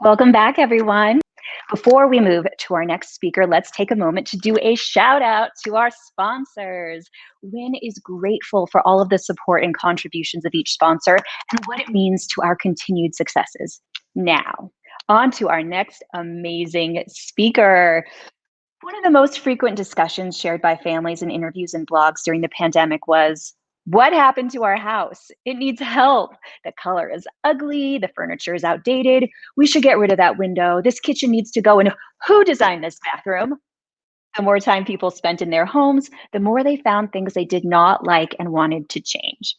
Welcome back, everyone. Before we move to our next speaker, let's take a moment to do a shout out to our sponsors. Win is grateful for all of the support and contributions of each sponsor and what it means to our continued successes. Now, on to our next amazing speaker. One of the most frequent discussions shared by families in interviews and blogs during the pandemic was, what happened to our house? It needs help. The color is ugly. The furniture is outdated. We should get rid of that window. This kitchen needs to go. And who designed this bathroom? The more time people spent in their homes, the more they found things they did not like and wanted to change.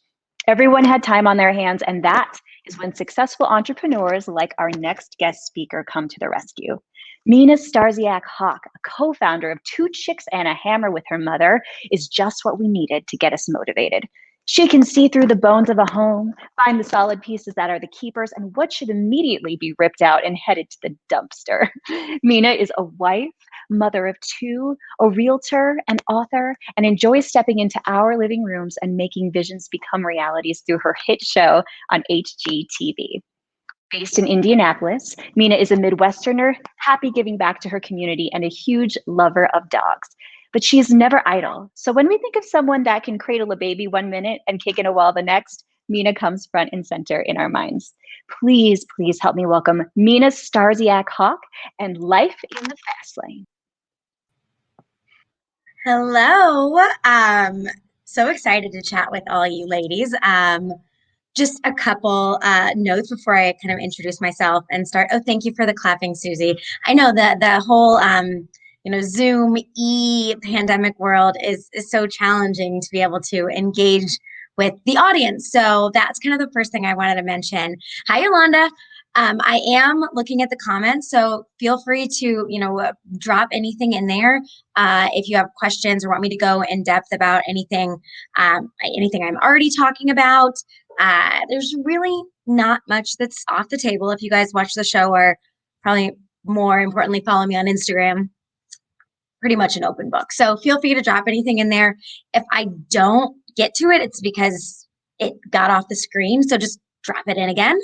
Everyone had time on their hands, and that is when successful entrepreneurs like our next guest speaker come to the rescue. Mina Starsiak Hawk, a co-founder of Two Chicks and a Hammer with her mother, is just what we needed to get us motivated. She can see through the bones of a home, find the solid pieces that are the keepers, and what should immediately be ripped out and headed to the dumpster. Mina is a wife, mother of two, a realtor, an author, and enjoys stepping into our living rooms and making visions become realities through her hit show on HGTV. Based in Indianapolis, Mina is a Midwesterner, happy giving back to her community and a huge lover of dogs. But she is never idle. So when we think of someone that can cradle a baby 1 minute and kick in a wall the next, Mina comes front and center in our minds. Please, please help me welcome Mina Starsiak Hawk and Life in the Fast Lane. Hello. So excited to chat with all you ladies. Just a couple notes before I kind of introduce myself and start. Oh, thank you for the clapping, Susie. I know that the whole Zoom pandemic world is so challenging to be able to engage with the audience. So that's kind of the first thing I wanted to mention. Hi, Yolanda. I am looking at the comments, so feel free to, drop anything in there. If you have questions or want me to go in depth about anything I'm already talking about. There's really not much that's off the table. If you guys watch the show, or probably more importantly, follow me on Instagram, pretty much an open book. So feel free to drop anything in there. If I don't get to it, it's because it got off the screen. So just drop it in again.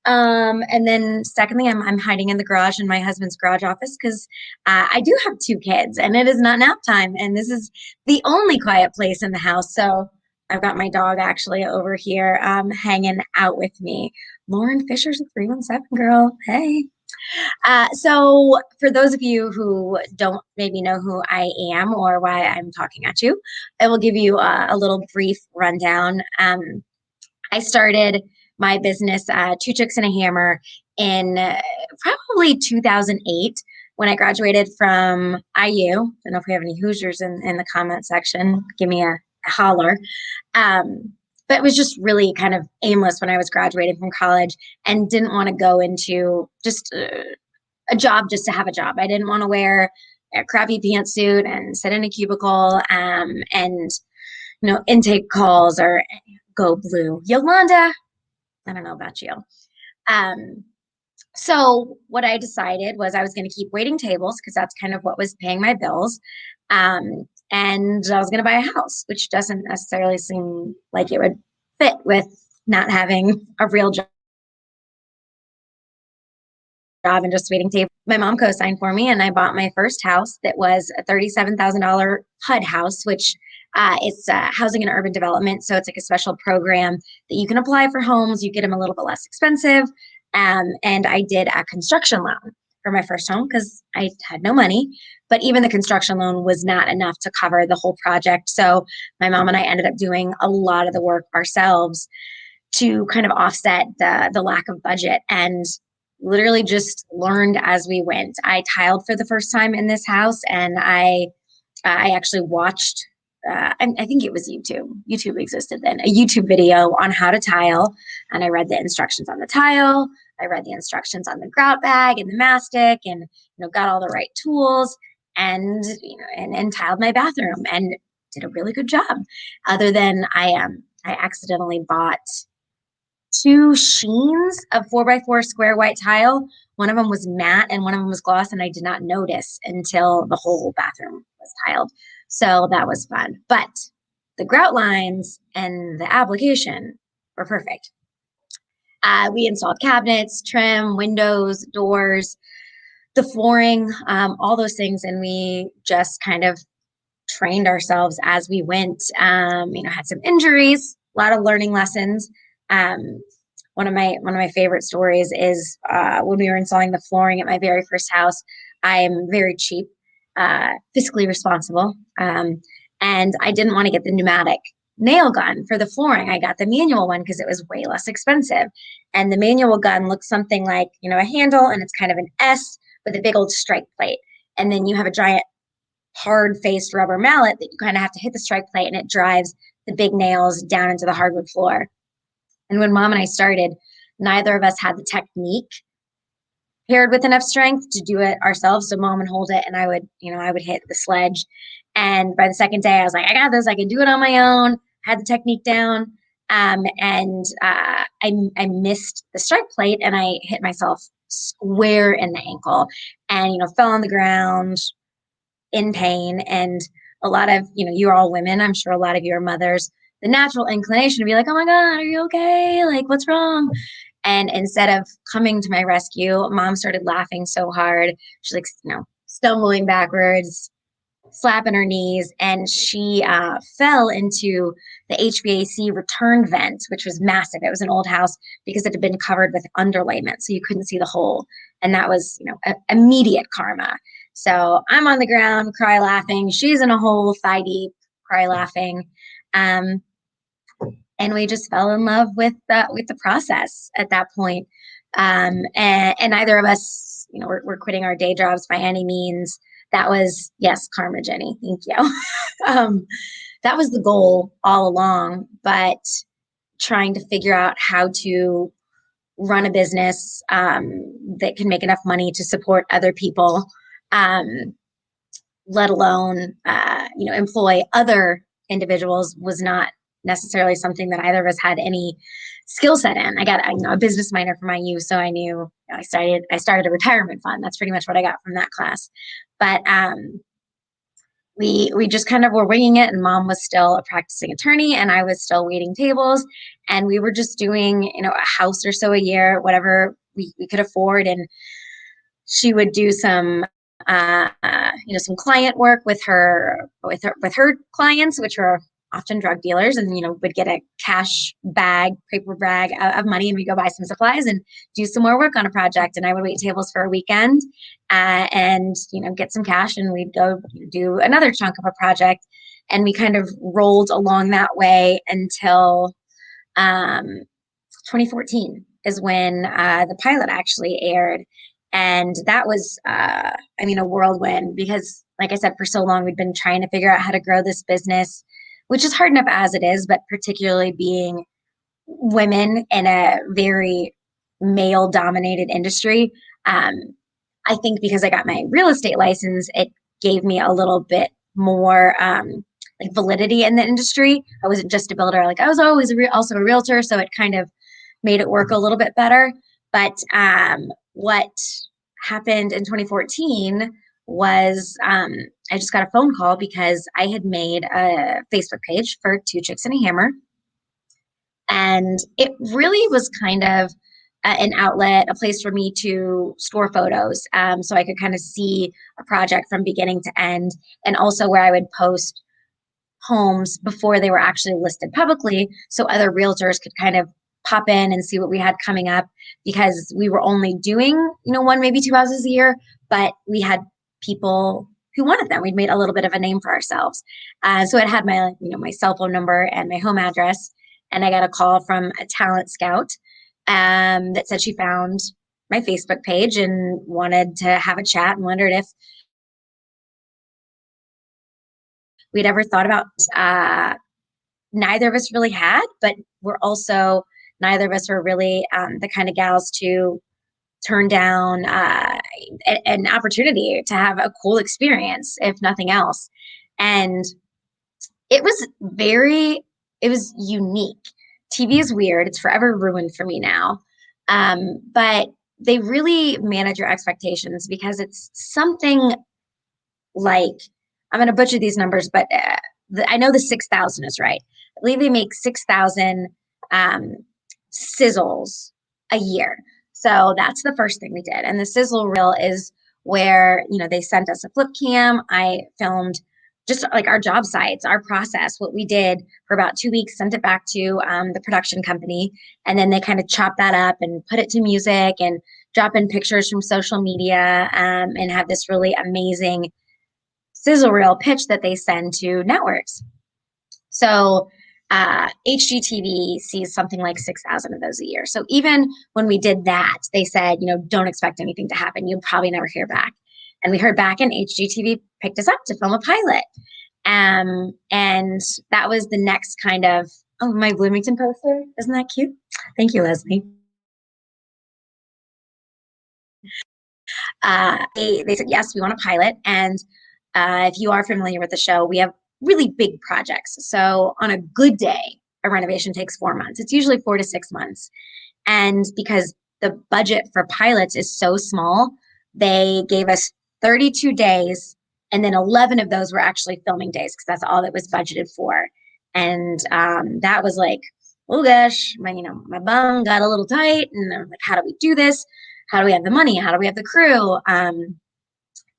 And then secondly, I'm hiding in the garage, in my husband's garage office, because I do have two kids and it is not nap time. And this is the only quiet place in the house. So I've got my dog actually over here hanging out with me. Lauren Fisher's a 317 girl. Hey. So for those of you who don't maybe know who I am or why I'm talking at you, I will give you a little brief rundown. I started my business, Two Chicks and a Hammer, in probably 2008 when I graduated from IU. I don't know if we have any Hoosiers in the comment section. Give me a holler. But it was just really kind of aimless when I was graduating from college and didn't want to go into just a job just to have a job. I didn't want to wear a crappy pantsuit and sit in a cubicle and intake calls or go blue. Yolanda, I don't know about you. So what I decided was I was going to keep waiting tables because that's kind of what was paying my bills. And I was going to buy a house, which doesn't necessarily seem like it would fit with not having a real job and just waiting table. My mom co-signed for me and I bought my first house that was a $37,000 HUD house, which it's housing and urban development. So it's like a special program that you can apply for homes. You get them a little bit less expensive. And I did a construction loan for my first home because I had no money. But even the construction loan was not enough to cover the whole project. So my mom and I ended up doing a lot of the work ourselves to kind of offset the lack of budget, and literally just learned as we went. I tiled for the first time in this house, and I actually watched, I think it was YouTube. YouTube existed then, a YouTube video on how to tile. And I read the instructions on the tile. I read the instructions on the grout bag and the mastic, and got all the right tools, and and tiled my bathroom and did a really good job. Other than I accidentally bought two sheens of 4x4 square white tile. One of them was matte and one of them was gloss, and I did not notice until the whole bathroom was tiled. So that was fun. But the grout lines and the application were perfect. We installed cabinets, trim, windows, doors, the flooring, all those things. And we just kind of trained ourselves as we went. Had some injuries, a lot of learning lessons. Um, one of my favorite stories is when we were installing the flooring at my very first house. I am very cheap, fiscally responsible, and I didn't want to get the pneumatic nail gun for the flooring. I got the manual one because it was way less expensive. And the manual gun looks something like a handle, and it's kind of an S with a big old strike plate. And then you have a giant hard faced rubber mallet that you kind of have to hit the strike plate, and it drives the big nails down into the hardwood floor. And when mom and I started, neither of us had the technique paired with enough strength to do it ourselves. So mom would hold it, and I would hit the sledge. And by the second day, I was like, I got this. I can do it on my own. Had the technique down. I missed the strike plate, and I hit myself square in the ankle, and fell on the ground in pain. And a lot of, you're all women. I'm sure a lot of you are mothers. The natural inclination to be like, oh my God, are you okay? Like, what's wrong? And instead of coming to my rescue, mom started laughing so hard. She's like, stumbling backwards, slapping her knees, and she fell into the HVAC return vent, which was massive. It was an old house because it had been covered with underlayment, so you couldn't see the hole. And that was, immediate karma. So I'm on the ground, cry laughing. She's in a hole, thigh deep, cry laughing. Um, and we just fell in love with the process at that point. And neither of us, we're quitting our day jobs by any means. That was, yes, karma, Jenny. Thank you. um, that was the goal all along, but trying to figure out how to run a business that can make enough money to support other people, um, let alone employ other individuals, was not necessarily something that either of us had any skill set in. I got a business minor from IU, so I knew I started a retirement fund. That's pretty much what I got from that class. But we just kind of were winging it, and mom was still a practicing attorney, and I was still waiting tables, and we were just doing a house or so a year, whatever we could afford. And she would do some client work with her clients, which were often drug dealers, and would get a paper bag of money, and we'd go buy some supplies and do some more work on a project. And I would wait tables for a weekend, and get some cash, and we'd go do another chunk of a project. And we kind of rolled along that way until 2014 is when the pilot actually aired. And that was, a whirlwind, because, like I said, for so long, we'd been trying to figure out how to grow this business, which is hard enough as it is, but particularly being women in a very male dominated industry. Um, I think because I got my real estate license, it gave me a little bit more like validity in the industry. I wasn't just a builder. Like, I was always also a realtor. So it kind of made it work a little bit better. But what happened in 2014 was I just got a phone call because I had made a Facebook page for Two Chicks and a Hammer. And it really was kind of an outlet, a place for me to store photos, so I could kind of see a project from beginning to end, and also where I would post homes before they were actually listed publicly, so other realtors could kind of pop in and see what we had coming up, because we were only doing, one, maybe two houses a year, but we had people who wanted them. We'd made a little bit of a name for ourselves. So it had my cell phone number and my home address. And I got a call from a talent scout that said she found my Facebook page and wanted to have a chat, and wondered if we'd ever thought about neither of us really had, but neither of us were really the kind of gals to turn down an opportunity to have a cool experience, if nothing else. And it was unique. TV is weird. It's forever ruined for me now. But they really manage your expectations, because it's something like, I'm going to butcher these numbers, but I know the 6,000 is right. I believe they make 6,000 sizzles a year. So that's the first thing we did. And the sizzle reel is where, they sent us a flip cam. I filmed just like our job sites, our process, what we did for about 2 weeks, sent it back to the production company. And then they kind of chop that up and put it to music and drop in pictures from social media, and have this really amazing sizzle reel pitch that they send to networks. So HGTV sees something like 6,000 of those a year. So even when we did that, they said, don't expect anything to happen. You'll probably never hear back. And we heard back, and HGTV picked us up to film a pilot. And that was the next kind of, oh, my Bloomington poster. Isn't that cute? Thank you, Leslie. They said, yes, we want a pilot. And if you are familiar with the show, we have really big projects. So on a good day, a renovation takes 4 months. It's usually 4 to 6 months. And because the budget for pilots is so small, they gave us 32 days, and then 11 of those were actually filming days because that's all that was budgeted for. And that was like, oh gosh, my bum got a little tight, and I'm like, how do we do this? How do we have the money? How do we have the crew?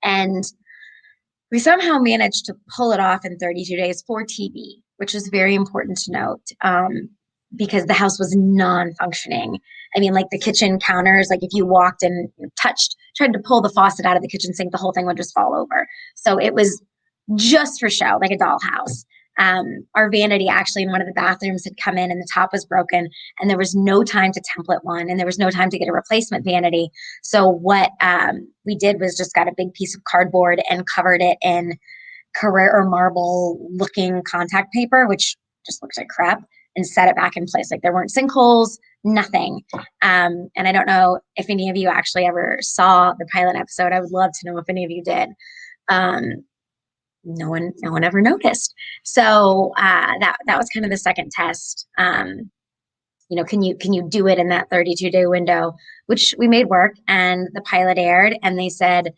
And we somehow managed to pull it off in 32 days for TV, which is very important to note, because the house was non-functioning. I mean, like the kitchen counters, like if you walked and tried to pull the faucet out of the kitchen sink, the whole thing would just fall over. So it was just for show, like a dollhouse. Our vanity actually in one of the bathrooms had come in, and the top was broken, and there was no time to template one, and there was no time to get a replacement vanity. So what we did was just got a big piece of cardboard and covered it in Carrara marble looking contact paper, which just looks like crap, and set it back in place. Like there weren't sinkholes, nothing. And I don't know if any of you actually ever saw the pilot episode. I would love to know if any of you did. No one ever noticed. So that was kind of the second test. Can you do it in that 32-day window, which we made work. And the pilot aired, and they said,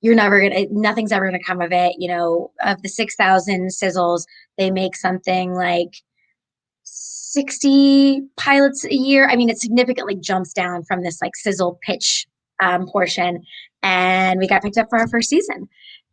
nothing's ever gonna come of it. Of the 6,000 sizzles, they make something like 60 pilots a year. I mean, it significantly jumps down from this like sizzle pitch portion. And we got picked up for our first season.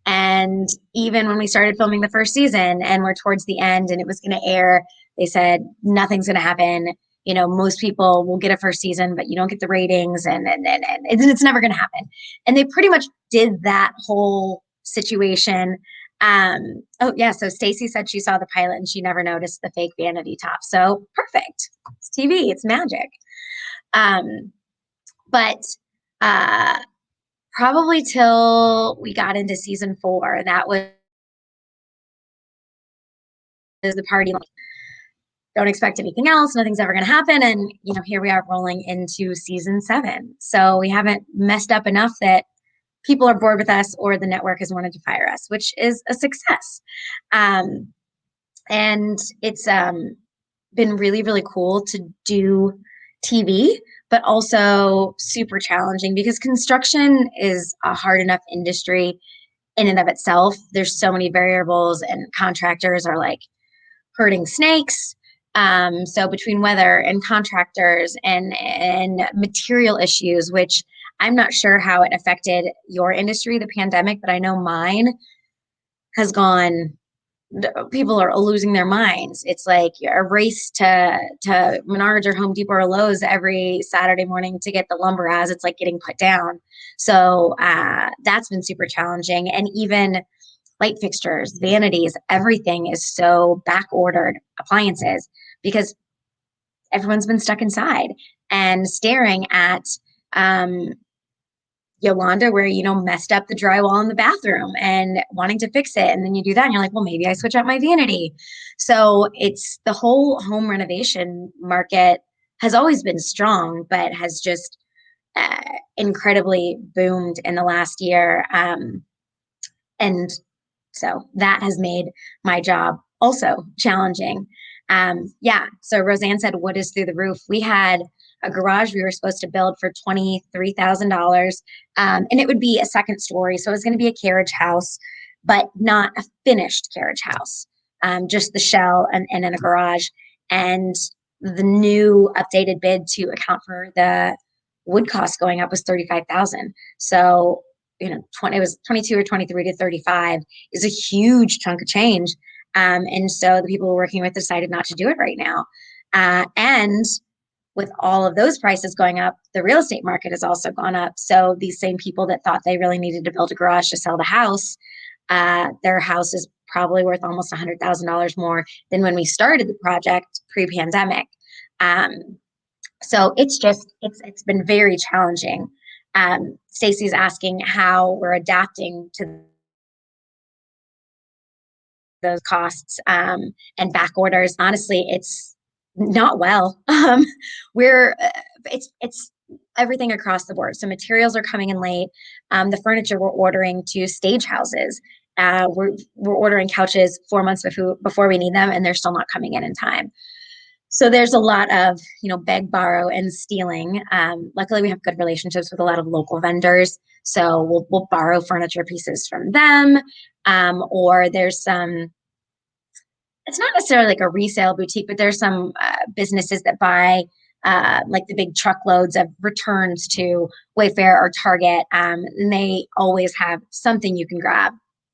And even when we started filming the first season and we're towards the end and it was going to air, they said, nothing's going to happen. Most people will get a first season, but you don't get the ratings, and it's never going to happen. And they pretty much did that whole situation. Oh yeah. So Stacy said she saw the pilot and she never noticed the fake vanity top. So perfect. It's TV. It's magic. But probably till we got into season 4, that was the party. Don't expect anything else. Nothing's ever going to happen. And, here we are rolling into season 7. So we haven't messed up enough that people are bored with us or the network has wanted to fire us, which is a success. And it's been really, really cool to do TV, but also super challenging because construction is a hard enough industry in and of itself. There's so many variables, and contractors are like herding snakes. So between weather and contractors and material issues, which I'm not sure how it affected your industry, the pandemic, but I know mine has gone. People are losing their minds. It's like a race to Menards or Home Depot or Lowe's every Saturday morning to get the lumber as it's like getting put down. So that's been super challenging. And even light fixtures, vanities, everything is so back ordered, appliances, because everyone's been stuck inside and staring at Yolanda, where messed up the drywall in the bathroom and wanting to fix it. And then you do that and you're like, well, maybe I switch out my vanity. So it's the whole home renovation market has always been strong, but has just incredibly boomed in the last year. And so that has made my job also challenging. So Roseanne said, what is through the roof? We had a garage we were supposed to build for $23,000. And it would be a second story. So it was going to be a carriage house, but not a finished carriage house, just the shell and in a garage. And the new updated bid to account for the wood cost going up was 35,000. So, it was 22 or 23 to 35 is a huge chunk of change. And so the people we're working with decided not to do it right now. And with all of those prices going up, the real estate market has also gone up. So these same people that thought they really needed to build a garage to sell the house, their house is probably worth almost $100,000 more than when we started the project pre-pandemic. Um, so it's been very challenging. Stacy's asking how we're adapting to those costs, and back orders. Honestly, it's not well. We're it's everything across the board. So materials are coming in late. The furniture we're ordering to stage houses. We're ordering couches 4 months before we need them, and they're still not coming in time. So there's a lot of, beg, borrow, and stealing. Luckily, we have good relationships with a lot of local vendors, so we'll borrow furniture pieces from them, or there's some. It's not necessarily like a resale boutique, but there's some businesses that buy like the big truckloads of returns to Wayfair or Target, and they always have something you can grab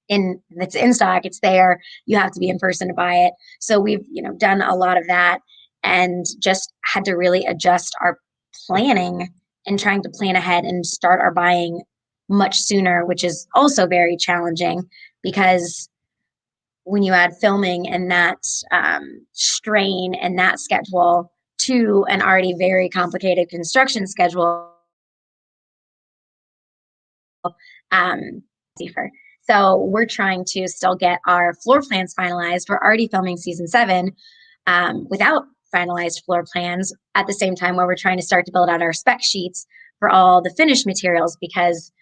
in that's in stock. It's there. You have to be in person to buy it. So we've done a lot of that, and just had to really adjust our planning and trying to plan ahead and start our buying much sooner, which is also very challenging because when you add filming and that strain and that schedule to an already very complicated construction schedule, um, safer. So we're trying to still get our floor plans finalized. We're already filming season 7 without finalized floor plans at the same time where we're trying to start to build out our spec sheets for all the finished materials because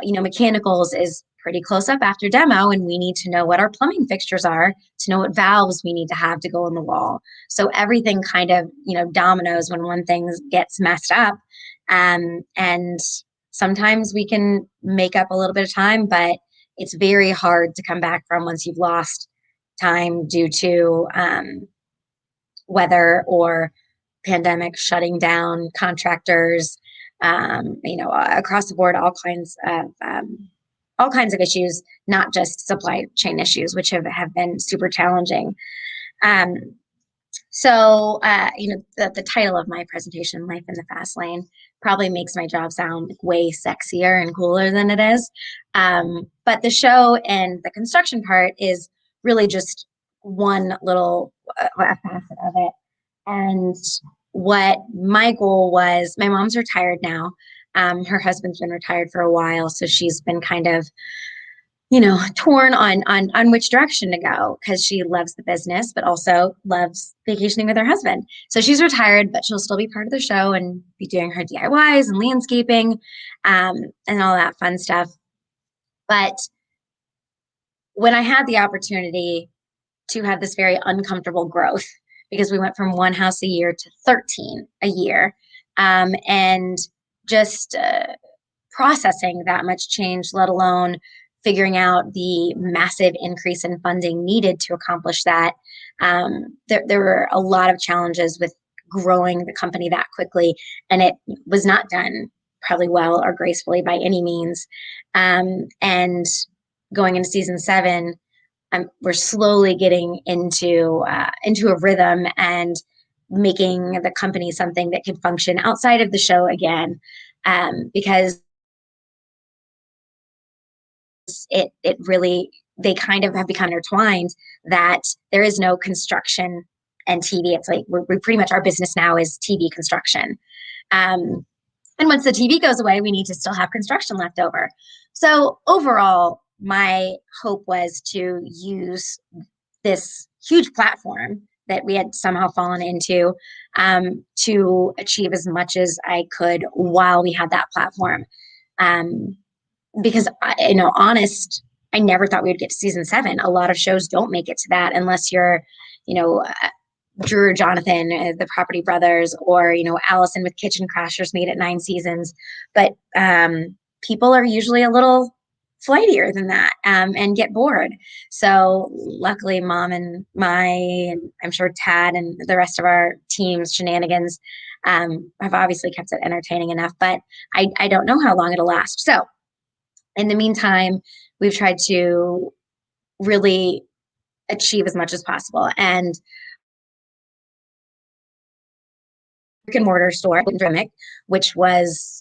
mechanicals is pretty close up after demo, and we need to know what our plumbing fixtures are to know what valves we need to have to go in the wall. So everything kind of, dominoes when one thing gets messed up. And sometimes we can make up a little bit of time, but it's very hard to come back from once you've lost time due to weather or pandemic shutting down contractors, across the board, all kinds of issues, not just supply chain issues, which have been super challenging. Um, the title of my presentation, Life in the Fast Lane, probably makes my job sound way sexier and cooler than it is. But the show and the construction part is really just one little facet of it. And what my goal was, my mom's retired now. Her husband's been retired for a while, so she's been kind of, torn on which direction to go because she loves the business, but also loves vacationing with her husband. So she's retired, but she'll still be part of the show and be doing her DIYs and landscaping, and all that fun stuff. But when I had the opportunity to have this very uncomfortable growth, because we went from one house a year to 13 a year, and just processing that much change, let alone figuring out the massive increase in funding needed to accomplish that. There were a lot of challenges with growing the company that quickly, and it was not done probably well or gracefully by any means. And going into season 7, we're slowly getting into a rhythm and making the company something that can function outside of the show again, because it really, they kind of have become intertwined, that there is no construction and TV. It's like we're pretty much, our business now is TV construction. And once the TV goes away, we need to still have construction left over. So overall, my hope was to use this huge platform that we had somehow fallen into, to achieve as much as I could while we had that platform. Because I never thought we would get to season 7. A lot of shows don't make it to that unless you're, Drew or Jonathan, the Property Brothers, or Allison with Kitchen Crashers made it 9 seasons. But people are usually a little flightier than that, and get bored. So luckily, mom and and I'm sure Tad and the rest of our team's shenanigans have obviously kept it entertaining enough. But I don't know how long it'll last. So in the meantime, we've tried to really achieve as much as possible. And brick and mortar store in Drimic, which was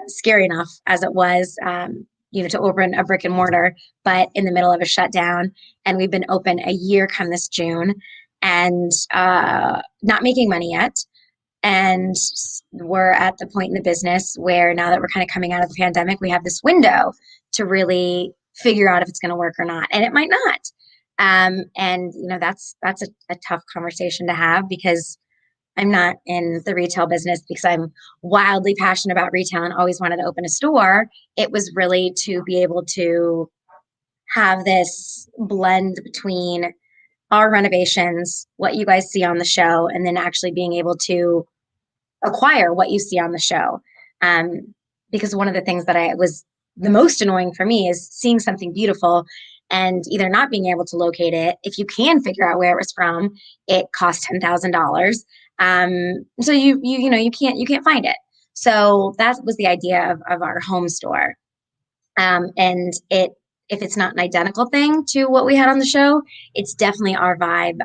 scary enough as it was, to open a brick and mortar, but in the middle of a shutdown. And we've been open a year come this June and not making money yet. And we're at the point in the business where now that we're kind of coming out of the pandemic, we have this window to really figure out if it's going to work or not. And it might not. And that's a tough conversation to have because I'm not in the retail business because I'm wildly passionate about retail and always wanted to open a store. It was really to be able to have this blend between our renovations, what you guys see on the show, and then actually being able to acquire what you see on the show. Because one of the things that I was the most annoying for me is seeing something beautiful and either not being able to locate it. If you can figure out where it was from, it costs $10,000. So you can't find it. So that was the idea of our home store. And if it's not an identical thing to what we had on the show, it's definitely our vibe.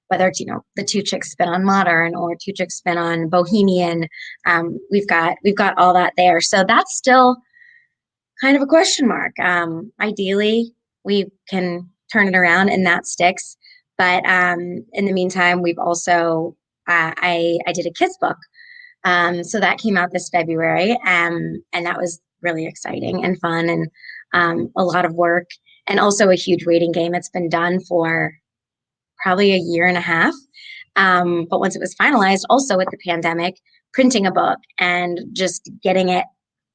Whether it's the two chicks spin on modern or two chicks spin on bohemian, we've got all that there. So that's still kind of a question mark. Ideally, we can turn it around and that sticks. But in the meantime, we've also I did a kids book, so that came out this February, and that was really exciting and fun and a lot of work and also a huge waiting game. It's been done for probably a year and a half. But once it was finalized, also with the pandemic, printing a book and just getting it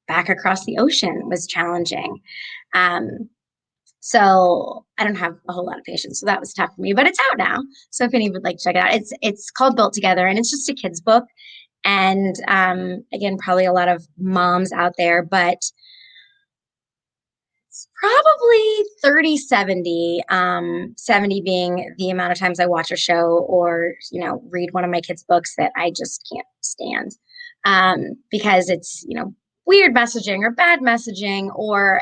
back across the ocean was challenging. Um, so I don't have a whole lot of patience. So that was tough for me, but it's out now. So if anyone would like to check it out, it's called Built Together and it's just a kid's book. And again, probably a lot of moms out there, but it's probably 30, 70, 70 being the amount of times I watch a show or, read one of my kids' books that I just can't stand. Because it's, weird messaging or bad messaging, or,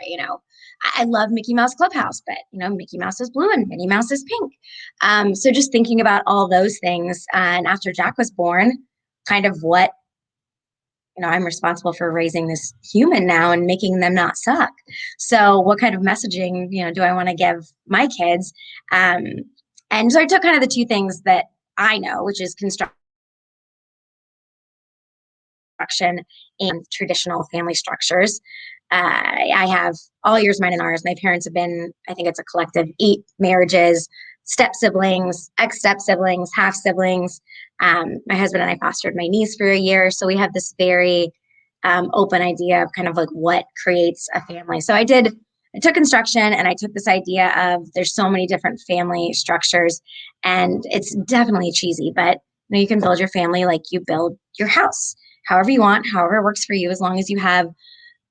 I love Mickey Mouse Clubhouse, but, Mickey Mouse is blue and Minnie Mouse is pink. So just thinking about all those things. And after Jack was born, kind of what I'm responsible for raising this human now and making them not suck. So what kind of messaging, do I want to give my kids? And so I took kind of the two things that I know, which is construction and traditional family structures. I have all yours, mine, and ours. My parents have been, I think it's a collective 8 marriages, step siblings, ex step siblings, half siblings. My husband and I fostered my niece for a year. So we have this very open idea of kind of like what creates a family. So I took construction and I took this idea of there's so many different family structures and it's definitely cheesy, but you can build your family like you build your house, however you want, however it works for you, as long as you have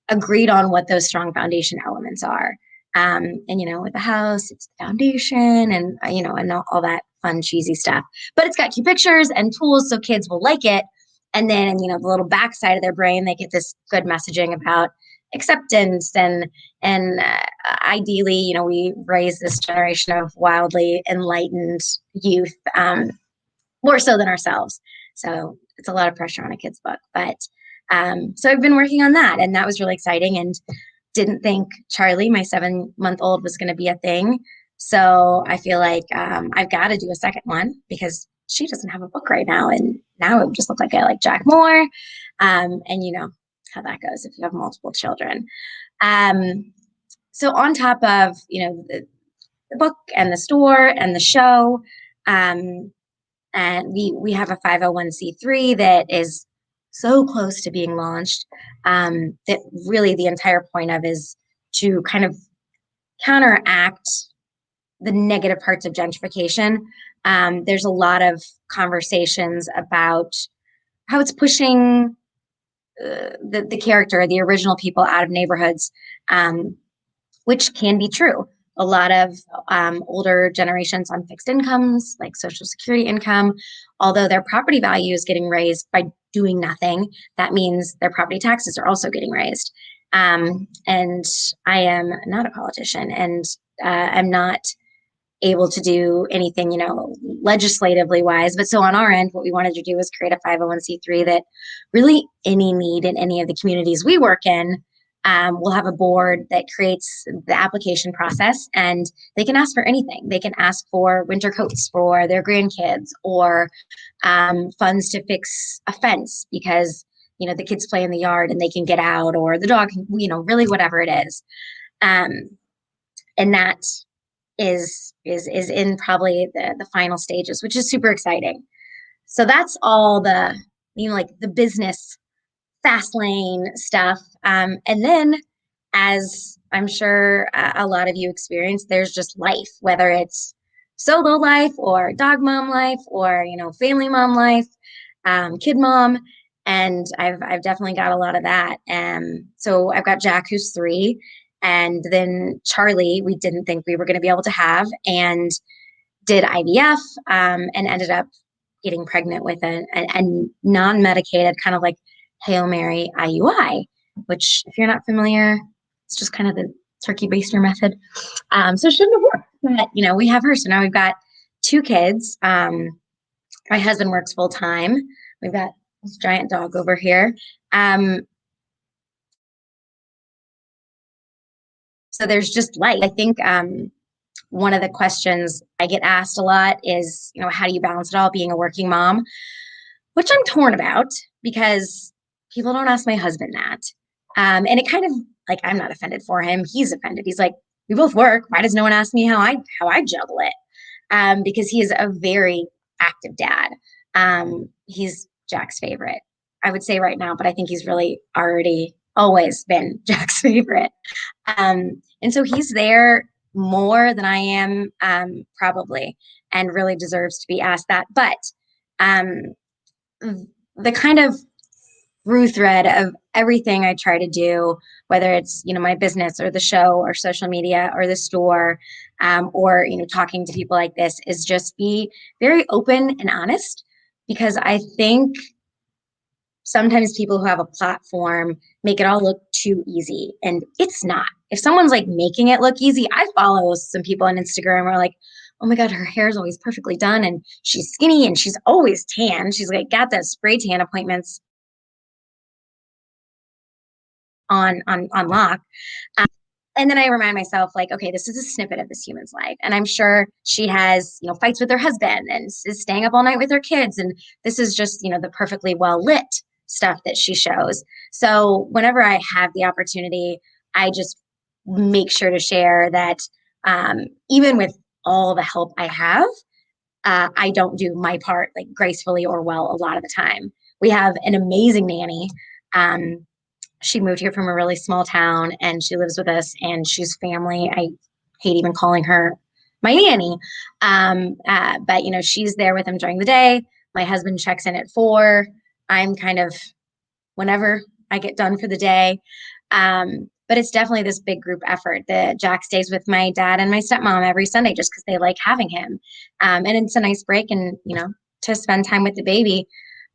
agreed on what those strong foundation elements are. And with the house, it's the foundation and and all that fun, cheesy stuff. But it's got cute pictures and tools so kids will like it. And then, the little backside of their brain, they get this good messaging about acceptance and ideally, we raise this generation of wildly enlightened youth, more so than ourselves. So it's a lot of pressure on a kid's book, but so I've been working on that, and that was really exciting. And didn't think Charlie, my 7-month-old, was going to be a thing. So I feel like I've got to do a second one because she doesn't have a book right now, and now it would just look like I like Jack more. And you know how that goes if you have multiple children. So on top of the book and the store and the show, and we have a 501(c)(3) that is so close to being launched, that really the entire point of is to kind of counteract the negative parts of gentrification. There's a lot of conversations about how it's pushing the character, the original people out of neighborhoods. which can be true. A lot of older generations on fixed incomes, like Social Security income, although their property value is getting raised by doing nothing, that means their property taxes are also getting raised. And I am not a politician, and I'm not able to do anything, legislatively wise. But so on our end, what we wanted to do was create a 501c3 that really any need in any of the communities we work in, we'll have a board that creates the application process, and they can ask for anything. They can ask for winter coats for their grandkids, or funds to fix a fence because the kids play in the yard and they can get out, or the dog, really whatever it is. Um, and that is in probably the final stages, which is super exciting. So that's all the like the business fast lane stuff. And then, as I'm sure a lot of you experience, there's just life, whether it's solo life or dog mom life, or family mom life, kid mom. And I've definitely got a lot of that. So I've got Jack, who's 3, and then Charlie, we didn't think we were going to be able to have, and did IVF, and ended up getting pregnant with a non-medicated kind of like Hail Mary IUI, which, if you're not familiar, it's just kind of the turkey baster method. So it shouldn't have worked, but we have her. So now we've got 2 kids. My husband works full time. We've got this giant dog over here. So there's just life. I think one of the questions I get asked a lot is, how do you balance it all being a working mom? Which I'm torn about, because people don't ask my husband that. And it kind of, like, I'm not offended for him. He's offended. He's like, we both work. Why does no one ask me how I juggle it? Because he is a very active dad. He's Jack's favorite, I would say right now, but I think he's really already always been Jack's favorite. And so he's there more than I am, probably, and really deserves to be asked that. But um, the kind of through thread of everything I try to do, whether it's my business or the show or social media or the store, or talking to people like this, is just be very open and honest, because I think sometimes people who have a platform make it all look too easy, and it's not. If someone's like making it look easy, I follow some people on Instagram who are like, oh my God, her hair is always perfectly done, and she's skinny, and she's always tan. She's like got those spray tan appointments on lock. And then I remind myself, like, okay, this is a snippet of this human's life. And I'm sure she has, fights with her husband and is staying up all night with her kids. And this is just, the perfectly well lit stuff that she shows. So whenever I have the opportunity, I just make sure to share that, even with all the help I have, I don't do my part like gracefully or well a lot of the time. We have an amazing nanny. She moved here from a really small town, and she lives with us, and she's family. I hate even calling her my nanny. But she's there with him during the day. My husband checks in at 4. I'm kind of whenever I get done for the day. But it's definitely this big group effort. That Jack stays with my dad and my stepmom every Sunday just because they like having him. And it's a nice break, and to spend time with the baby.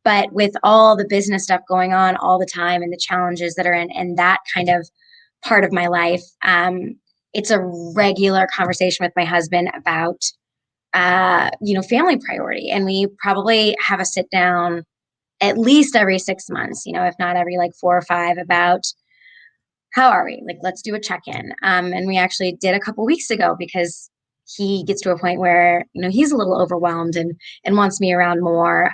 But with all the business stuff going on all the time, and the challenges that are in that kind of part of my life, it's a regular conversation with my husband about family priority. And we probably have a sit down at least every 6 months, if not every like 4 or 5, about how are we? Like, let's do a check-in. And we actually did a couple weeks ago, because he gets to a point where, he's a little overwhelmed and wants me around more.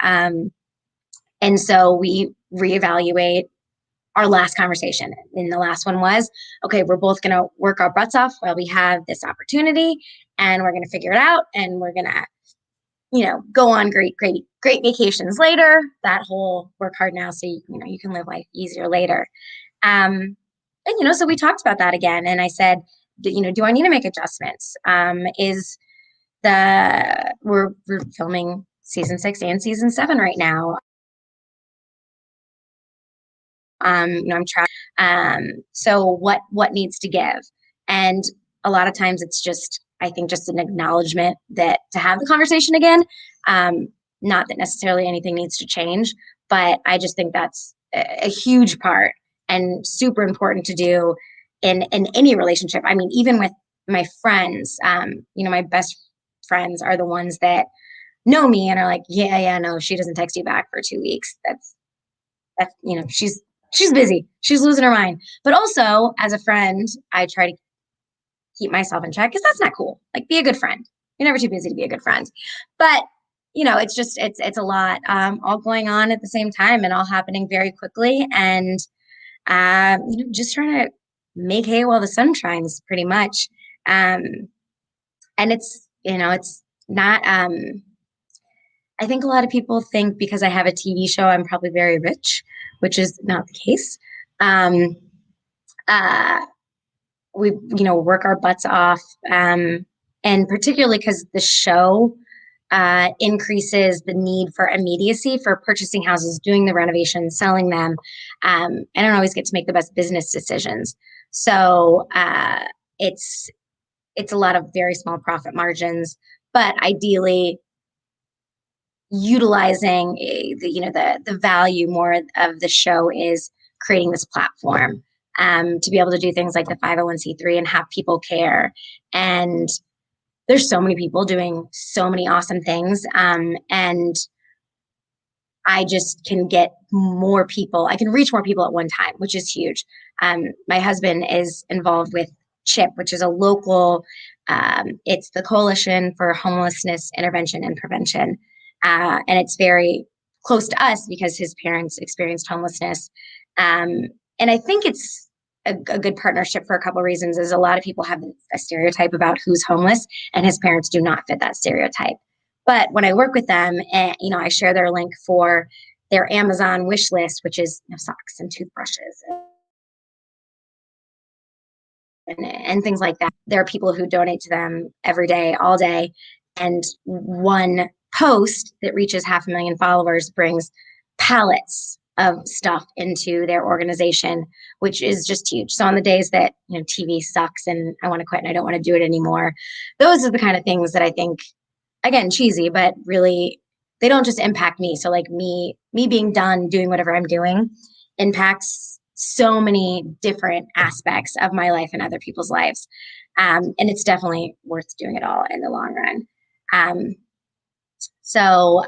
And so we reevaluate our last conversation. And the last one was, okay, we're both going to work our butts off while we have this opportunity, and we're going to figure it out, and we're going to, go on great vacations later. That whole work hard now so you can live life easier later. And so we talked about that again, and I said, do I need to make adjustments? We're filming season 6 and season 7 right now. I'm trying. So what needs to give? And a lot of times it's just, I think, just an acknowledgement that to have the conversation again. Um, Not that necessarily anything needs to change, but I just think that's a huge part and super important to do in any relationship. I mean, even with my friends, my best friends are the ones that know me and are like, yeah, yeah, no, she doesn't text you back for 2 weeks. That's she's busy. She's losing her mind. But also, as a friend, I try to keep myself in check because that's not cool. Like, be a good friend. You're never too busy to be a good friend. But it's just it's a lot all going on at the same time and all happening very quickly. And just trying to make hay while the sun shines, pretty much. Um, and it's not. I think a lot of people think because I have a TV show, I'm probably very rich, which is not the case. Um, uh, we work our butts off, and particularly because the show increases the need for immediacy for purchasing houses, doing the renovations, selling them. I don't always get to make the best business decisions, so it's it's a lot of very small profit margins. But ideally, utilizing the value more of the show is creating this platform to be able to do things like the 501(c)(3) and have people care. And there's so many people doing so many awesome things, and I just can get more people. I can reach more people at one time, which is huge. My husband is involved with CHIP, which is a local, it's the Coalition for Homelessness Intervention and Prevention. And it's very close to us because his parents experienced homelessness. And I think it's a good partnership for a couple of reasons. Is a lot of people have a stereotype about who's homeless, and his parents do not fit that stereotype. But when I work with them, and I share their link for their Amazon wish list, which is socks and toothbrushes and things like that. There are people who donate to them every day, all day, and one post that reaches 500,000 followers brings pallets of stuff into their organization, which is just huge. So on the days that TV sucks and I want to quit and I don't want to do it anymore, those are the kind of things that I think, again, cheesy, but really they don't just impact me. So like me being done doing whatever I'm doing impacts so many different aspects of my life and other people's lives. And it's definitely worth doing it all in the long run. Um, so,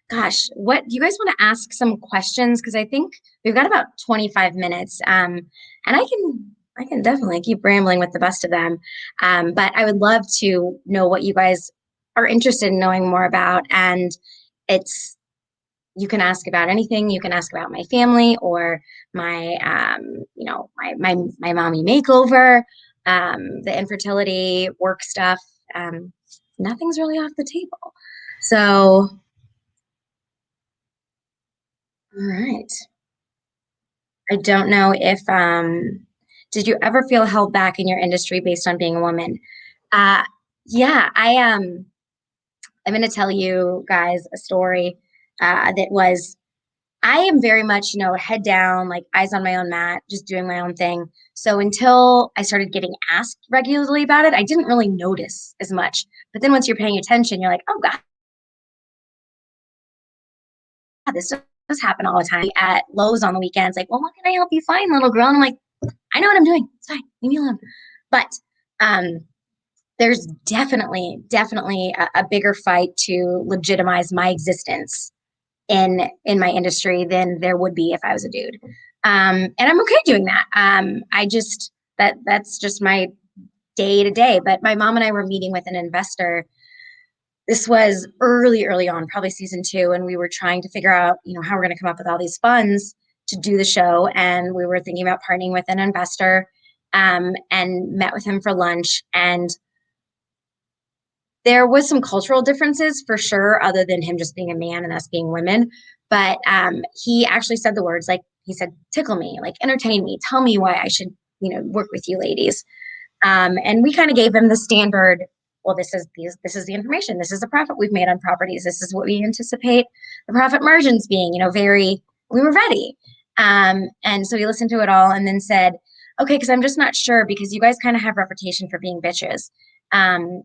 gosh, what do you guys want to ask some questions? Because I think we've got about 25 minutes, and I can definitely keep rambling with the best of them. But I would love to know what you guys are interested in knowing more about. And it's you can ask about anything. You can ask about my family or my my mommy makeover, the infertility work stuff. Nothing's really off the table. So, all right. I don't know if did you ever feel held back in your industry based on being a woman? Uh yeah, I'm going to tell you guys a story that was I am very much, head down, like eyes on my own mat, just doing my own thing. So until I started getting asked regularly about it, I didn't really notice as much. But then once you're paying attention, you're like, oh God, this does happen all the time. At Lowe's on the weekends, like, well, what can I help you find, little girl? And I'm like, I know what I'm doing. It's fine. Leave me alone. But um, there's definitely a bigger fight to legitimize my existence in my industry than there would be if I was a dude. And I'm okay doing that. I just that's just my day to day. But my mom and I were meeting with an investor. This was early on, probably season 2, and we were trying to figure out, how we're going to come up with all these funds to do the show. And we were thinking about partnering with an investor, and met with him for lunch. And there was some cultural differences for sure, other than him just being a man and us being women. But he actually said the words, like he said, tickle me, like entertain me, tell me why I should, work with you ladies. And we kind of gave him the standard. Well, this is the information. This is the profit we've made on properties. This is what we anticipate the profit margins being. We were ready. And so he listened to it all and then said, okay, because I'm just not sure because you guys kind of have reputation for being bitches. Um,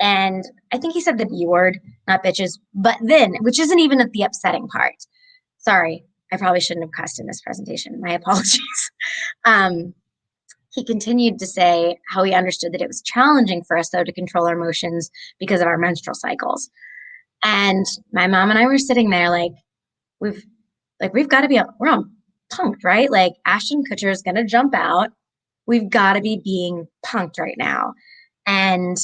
and I think he said the B word, not bitches, but then, which isn't even the upsetting part. Sorry, I probably shouldn't have cussed in this presentation. My apologies. Um, he continued to say how he understood that it was challenging for us, though, to control our emotions because of our menstrual cycles. And my mom and I were sitting there we've we've got to be, we're on punked, right? Like Ashton Kutcher is going to jump out. We've got to be being punked right now. And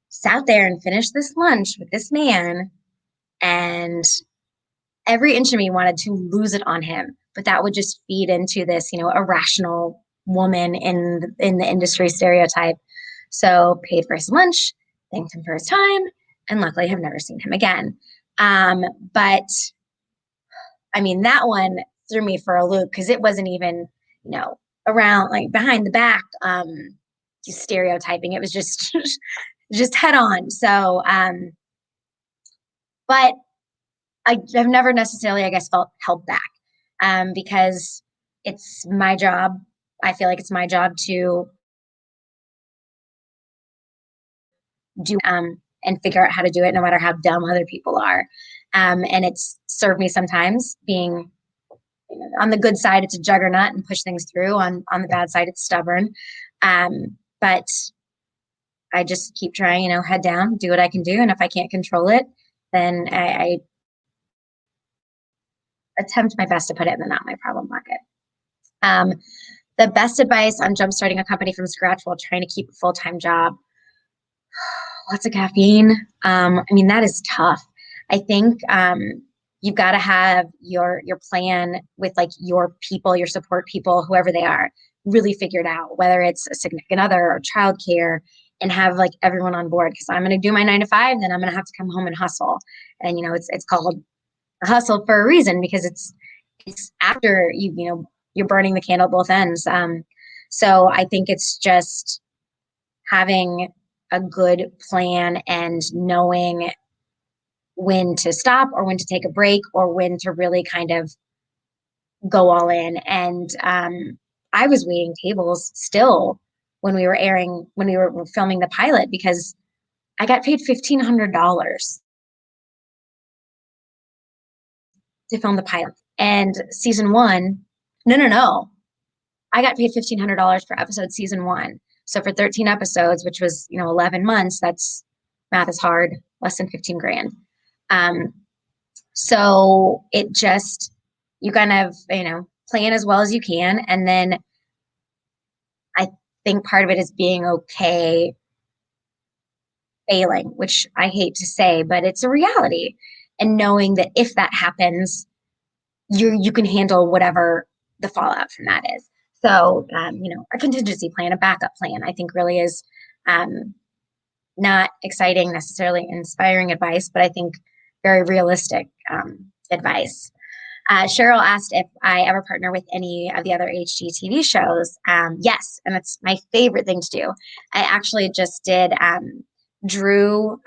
sat there and finished this lunch with this man, and every inch of me wanted to lose it on him, but that would just feed into this, irrational woman in the industry stereotype. So paid for his lunch, thanked him for his time, and luckily have never seen him again. But I mean, that one threw me for a loop because it wasn't even, around like behind the back, stereotyping. It was just just head on. So, but I've never necessarily, I guess, felt held back, because it's my job. I feel like it's my job to do, and figure out how to do it, no matter how dumb other people are. And it's served me sometimes being, on the good side, it's a juggernaut and push things through. On the bad side, it's stubborn. But I just keep trying, head down, do what I can do, and if I can't control it, then I attempt my best to put it in the not my problem bucket. Um, the best advice on jumpstarting a company from scratch while trying to keep a full-time job. Lots of caffeine. I mean, that is tough. I think you've got to have your plan with like your people, your support people, whoever they are, really figured out, whether it's a significant other or childcare, and have like everyone on board. Because I'm going to do my 9 to 5, then I'm going to have to come home and hustle. And it's called a hustle for a reason, because it's after you're burning the candle at both ends. So I think it's just having a good plan and knowing when to stop or when to take a break or when to really kind of go all in. And I was waiting tables still when we were filming the pilot, because I got paid $1,500 to film the pilot. And season one, no. I got paid $1,500 per episode season one. So for 13 episodes, which was, 11 months, that's, math is hard, less than 15 grand. So it just, you kind of, plan as well as you can. And then I think part of it is being okay failing, which I hate to say, but it's a reality. And knowing that if that happens, you can handle whatever the fallout from that is. So, a contingency plan, a backup plan, I think really is not exciting, necessarily inspiring advice, but I think very realistic advice. Cheryl asked if I ever partner with any of the other HGTV shows. Yes, and it's my favorite thing to do. I actually just did Drew,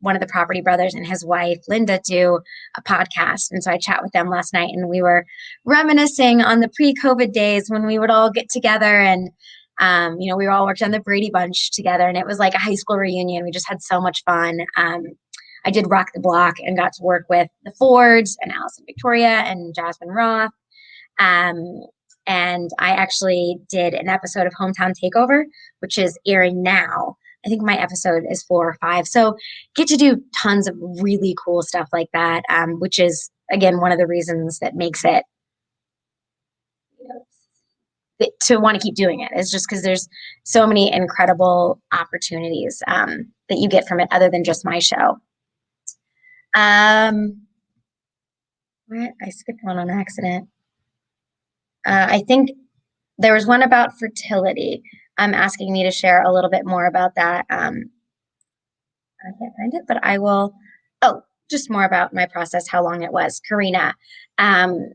one of the Property Brothers, and his wife, Linda, do a podcast. And so I chat with them last night, and we were reminiscing on the pre-COVID days when we would all get together and, we all worked on the Brady Bunch together, and it was like a high school reunion. We just had so much fun. I did Rock the Block and got to work with the Fords and Allison Victoria and Jasmine Roth. Um, and I actually did an episode of Hometown Takeover, which is airing now. I think my episode is 4 or 5. So get to do tons of really cool stuff like that, which is, again, one of the reasons that makes it, to want to keep doing it, is just because there's so many incredible opportunities that you get from it other than just my show. What? I skipped one on accident. I think there was one about fertility. Asking me to share a little bit more about that. I can't find it, but I will. Oh, just more about my process, how long it was. Karina, um,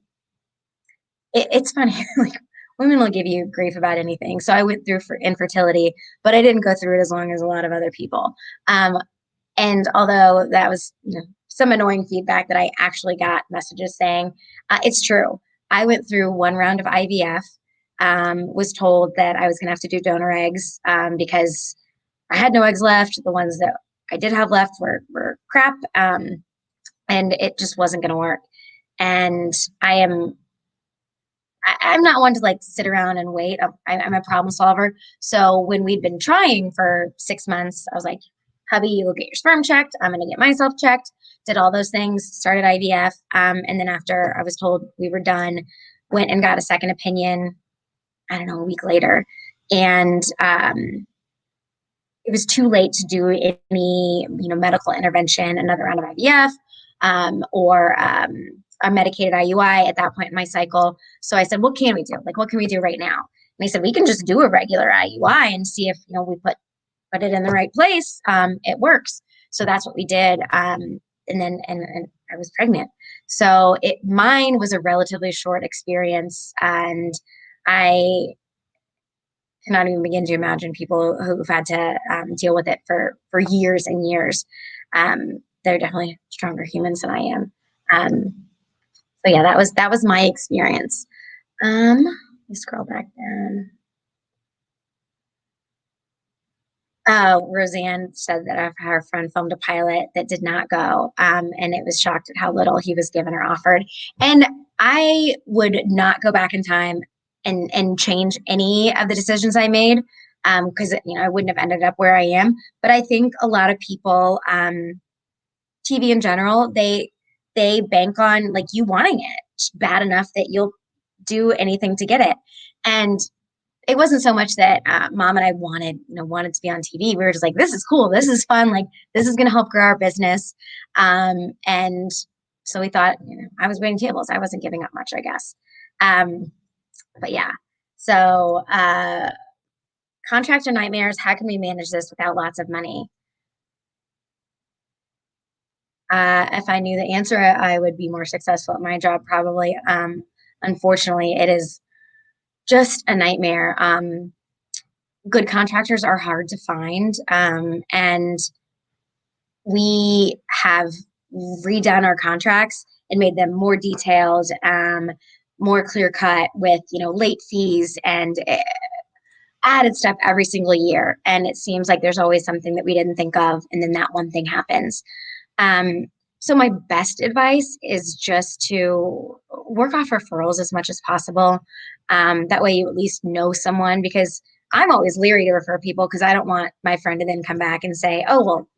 it's funny. Like, women will give you grief about anything. So I went through for infertility, but I didn't go through it as long as a lot of other people. And although that was, some annoying feedback that I actually got messages saying, it's true. I went through one round of IVF. was told that I was going to have to do donor eggs because I had no eggs left. The ones that I did have left were crap, and it just wasn't going to work. And I'm not one to like sit around and wait. I'm a problem solver. So when we'd been trying for 6 months, I was like, hubby, you'll get your sperm checked. I'm going to get myself checked. Did all those things, started IVF. And then after I was told we were done, went and got a second opinion, I don't know, a week later. And it was too late to do any, medical intervention, another round of IVF, or a medicated IUI at that point in my cycle. So I said, what can we do? Like, what can we do right now? And he said, we can just do a regular IUI and see if, we put it in the right place. It works. So that's what we did. And I was pregnant. So mine was a relatively short experience, and I cannot even begin to imagine people who've had to deal with it for years and years. They're definitely stronger humans than I am. So yeah, that was my experience. Let me scroll back down. Roseanne said that her friend filmed a pilot that did not go, and it was shocked at how little he was given or offered. And I would not go back in time and change any of the decisions I made, because I wouldn't have ended up where I am. But I think a lot of people, TV in general, they bank on like you wanting it bad enough that you'll do anything to get it. And it wasn't so much that mom and I wanted to be on TV. We were just like, this is cool. This is fun. Like, this is going to help grow our business. And so we thought, I was waiting tables. I wasn't giving up much, I guess. But yeah. So contractor nightmares. How can we manage this without lots of money? If I knew the answer, I would be more successful at my job, probably. Unfortunately, it is just a nightmare. Good contractors are hard to find. And we have redone our contracts and made them more detailed, more clear cut with, late fees and added stuff every single year. And it seems like there's always something that we didn't think of. And then that one thing happens. So my best advice is just to work off referrals as much as possible. That way you at least know someone, because I'm always leery to refer people because I don't want my friend to then come back and say, oh, well,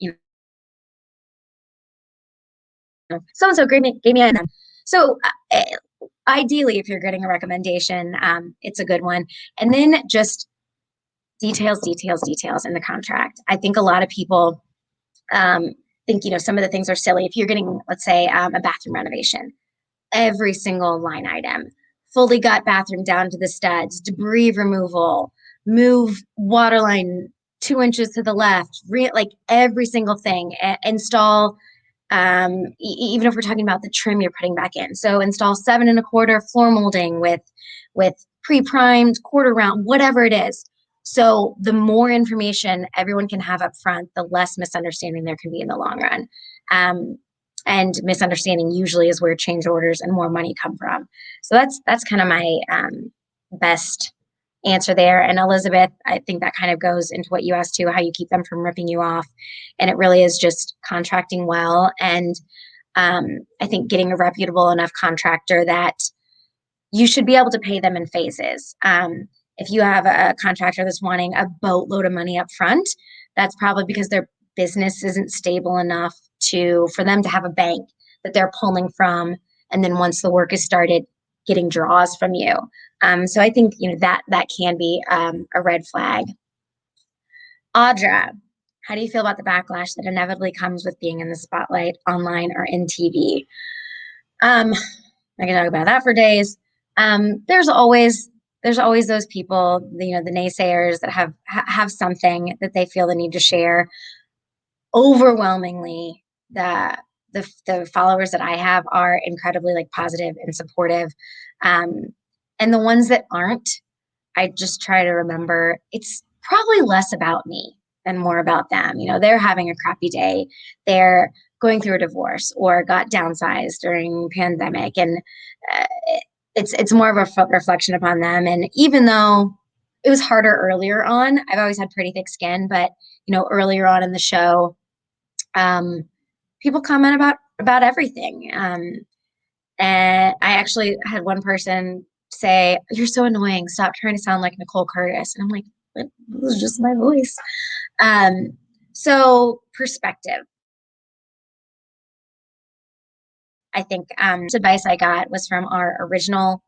so-and-so gave me a. So ideally, if you're getting a recommendation, it's a good one. And then just details in the contract. I think a lot of people think, some of the things are silly. If you're getting, let's say, a bathroom renovation, every single line item, fully gut bathroom down to the studs, debris removal, move water line 2 inches to the left, like every single thing, install, even if we're talking about the trim you're putting back in. So install 7 1/4 floor molding with pre-primed quarter round, whatever it is. So the more information everyone can have up front, the less misunderstanding there can be in the long run. And misunderstanding usually is where change orders and more money come from. So that's kind of my best answer there. And Elizabeth, I think that kind of goes into what you asked too, how you keep them from ripping you off. And it really is just contracting well. And I think getting a reputable enough contractor that you should be able to pay them in phases. If you have a contractor that's wanting a boatload of money up front, that's probably because their business isn't stable enough for them to have a bank that they're pulling from. And then once the work is started, getting draws from you. So I think that can be a red flag. Audra, how do you feel about the backlash that inevitably comes with being in the spotlight online or in TV? I can talk about that for days. There's always those people, the naysayers that have something that they feel the need to share. Overwhelmingly, the followers that I have are incredibly like positive and supportive. And the ones that aren't, I just try to remember it's probably less about me and more about them. They're having a crappy day. They're going through a divorce or got downsized during pandemic. And it's more of a reflection upon them. And even though it was harder earlier on, I've always had pretty thick skin, but earlier on in the show, um, people comment about everything. And I actually had one person say, "You're so annoying. Stop trying to sound like Nicole Curtis." And I'm like, "This is just my voice." Um, so perspective. I think advice I got was from our original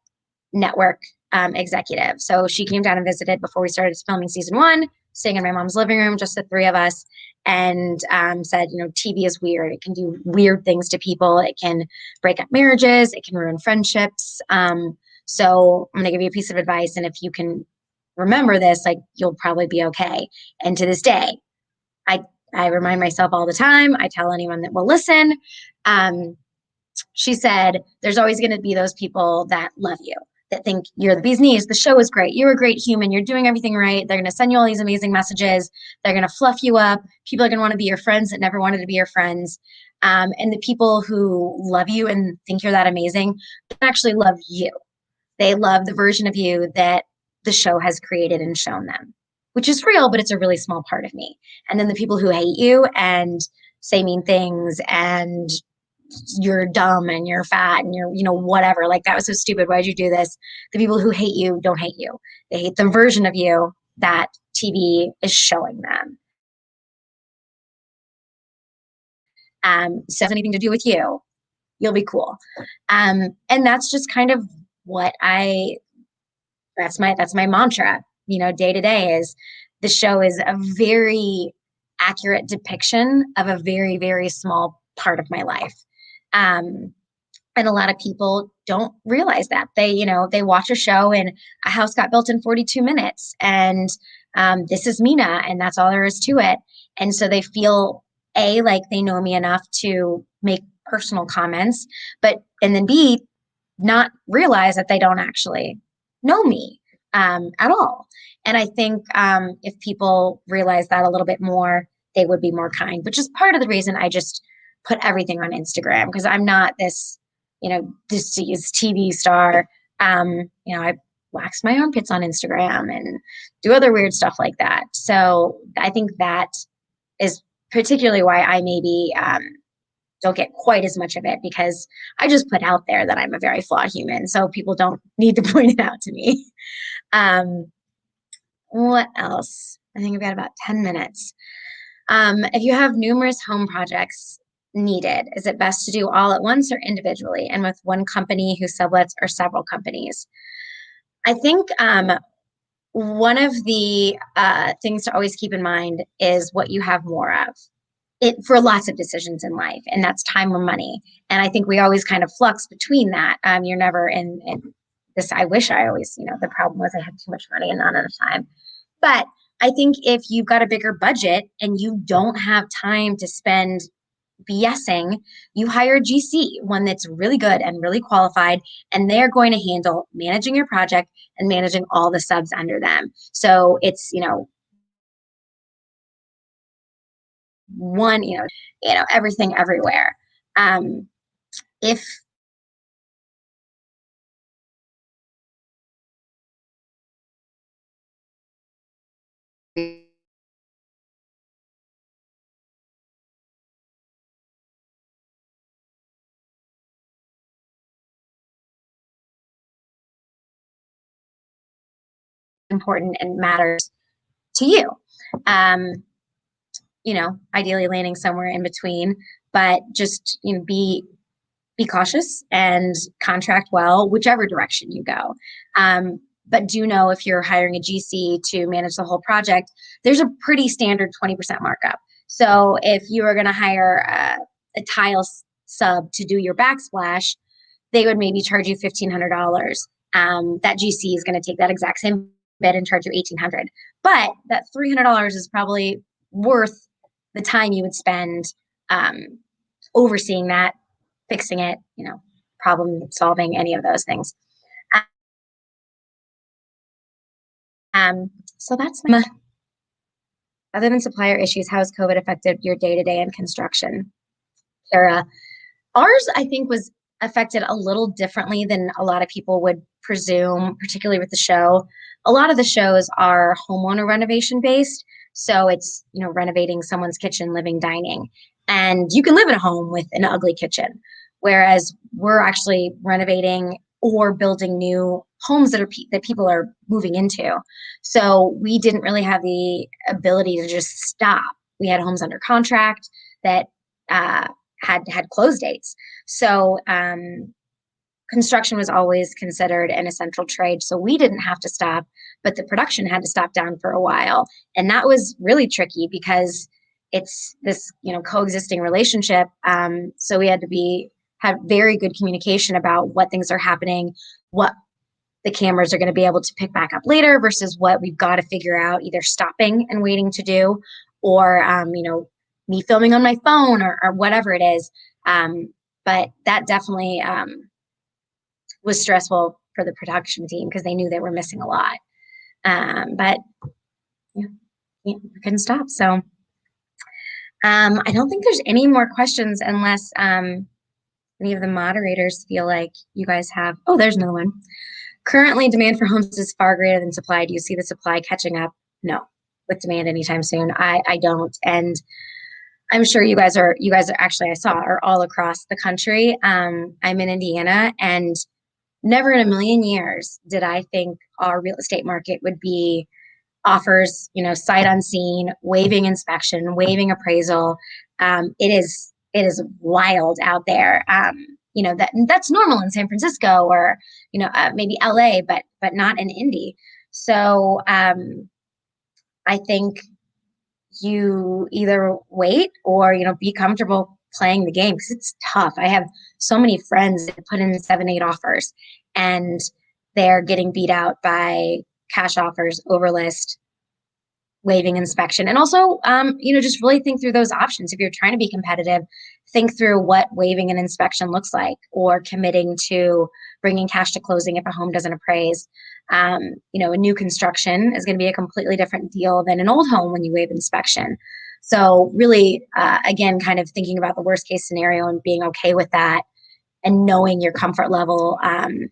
network executive. So she came down and visited before we started filming season one, staying in my mom's living room, just the three of us, and said, TV is weird. It can do weird things to people. It can break up marriages. It can ruin friendships. So I'm going to give you a piece of advice. And if you can remember this, like, you'll probably be okay. And to this day, I, I remind myself all the time. I tell anyone that will listen. Um, she said, there's always going to be those people that love you, that think you're the bee's knees. The show is great. You're a great human. You're doing everything right. They're going to send you all these amazing messages. They're going to fluff you up. People are going to want to be your friends that never wanted to be your friends. And the people who love you and think you're that amazing don't actually love you. They love the version of you that the show has created and shown them, which is real, but it's a really small part of me. And then the people who hate you and say mean things and you're dumb and you're fat and you're, whatever. Like, that was so stupid. Why'd you do this? The people who hate you don't hate you. They hate the version of you that TV is showing them. So it has anything to do with you. You'll be cool. And that's just kind of what that's my mantra, day to day is the show is a very accurate depiction of a very, very small part of my life. Um, and a lot of people don't realize that they watch a show and a house got built in 42 minutes and this is Mina and that's all there is to it. And so they feel like they know me enough to make personal comments, and then B, not realize that they don't actually know me at all. And I think if people realize that a little bit more, they would be more kind, which is part of the reason I just put everything on Instagram, because I'm not this, this TV star. I wax my armpits on Instagram and do other weird stuff like that. So I think that is particularly why I maybe don't get quite as much of it, because I just put out there that I'm a very flawed human. So people don't need to point it out to me. Um, what else? I think I've got about 10 minutes. If you have numerous home projects needed, is it best to do all at once or individually and with one company who sublets or several companies? I think one of the things to always keep in mind is what you have more of it for lots of decisions in life, and that's time or money. And I think we always kind of flux between that. You're never in this. I wish I always, the problem was I had too much money and not enough time. But I think if you've got a bigger budget and you don't have time to spend BSing, you hire a GC, one that's really good and really qualified, and they're going to handle managing your project and managing all the subs under them. So it's, one, everything everywhere. If important and matters to you. Um, ideally landing somewhere in between, but just, be cautious and contract well, whichever direction you go. But do know if you're hiring a GC to manage the whole project, there's a pretty standard 20% markup. So if you are going to hire a tile sub to do your backsplash, they would maybe charge you $1,500. That GC is going to take that exact same bid and charge you $1,800. But that $300 is probably worth the time you would spend overseeing that, fixing it, problem solving, any of those things. So that's other than supplier issues, how has COVID affected your day to day in construction? Kara, ours, I think, was affected a little differently than a lot of people would presume, particularly with the show. A lot of the shows are homeowner renovation based. So it's, renovating someone's kitchen, living, dining. And you can live in a home with an ugly kitchen. Whereas we're actually renovating or building new homes that people are moving into. So we didn't really have the ability to just stop. We had homes under contract that had close dates. So construction was always considered an essential trade. So we didn't have to stop, but the production had to stop down for a while. And that was really tricky because it's this, coexisting relationship. So we had to have very good communication about what things are happening, what the cameras are going to be able to pick back up later versus what we've got to figure out, either stopping and waiting to do, or, me filming on my phone or whatever it is. But that definitely was stressful for the production team because they knew they were missing a lot. But yeah, we couldn't stop. So I don't think there's any more questions unless any of the moderators feel like you guys have. Oh, there's another one. Currently, demand for homes is far greater than supply. Do you see the supply catching up? No, with demand anytime soon. I don't. And I'm sure you guys are actually, I saw, are all across the country. I'm in Indiana, and never in a million years did I think our real estate market would be offers, sight unseen, waiving inspection, waiving appraisal. It is wild out there. That's normal in San Francisco or, maybe LA, but not in Indy. So I think you either wait or, be comfortable playing the game because it's tough. I have so many friends that put in 7, 8 offers and they're getting beat out by cash offers, overlist, waiving inspection. And also, just really think through those options. If you're trying to be competitive, think through what waiving an inspection looks like or committing to bringing cash to closing if a home doesn't appraise. A new construction is going to be a completely different deal than an old home when you waive inspection. So really, again, kind of thinking about the worst case scenario and being okay with that and knowing your comfort level, and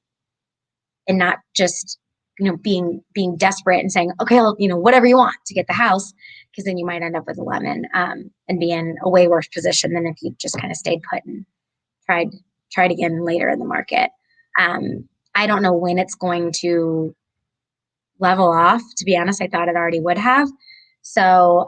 not just being desperate and saying, okay, I'll, whatever you want to get the house, because then you might end up with a lemon, and be in a way worse position than if you just kind of stayed put and tried again later in the market. I don't know when it's going to level off. To be honest, I thought it already would have. So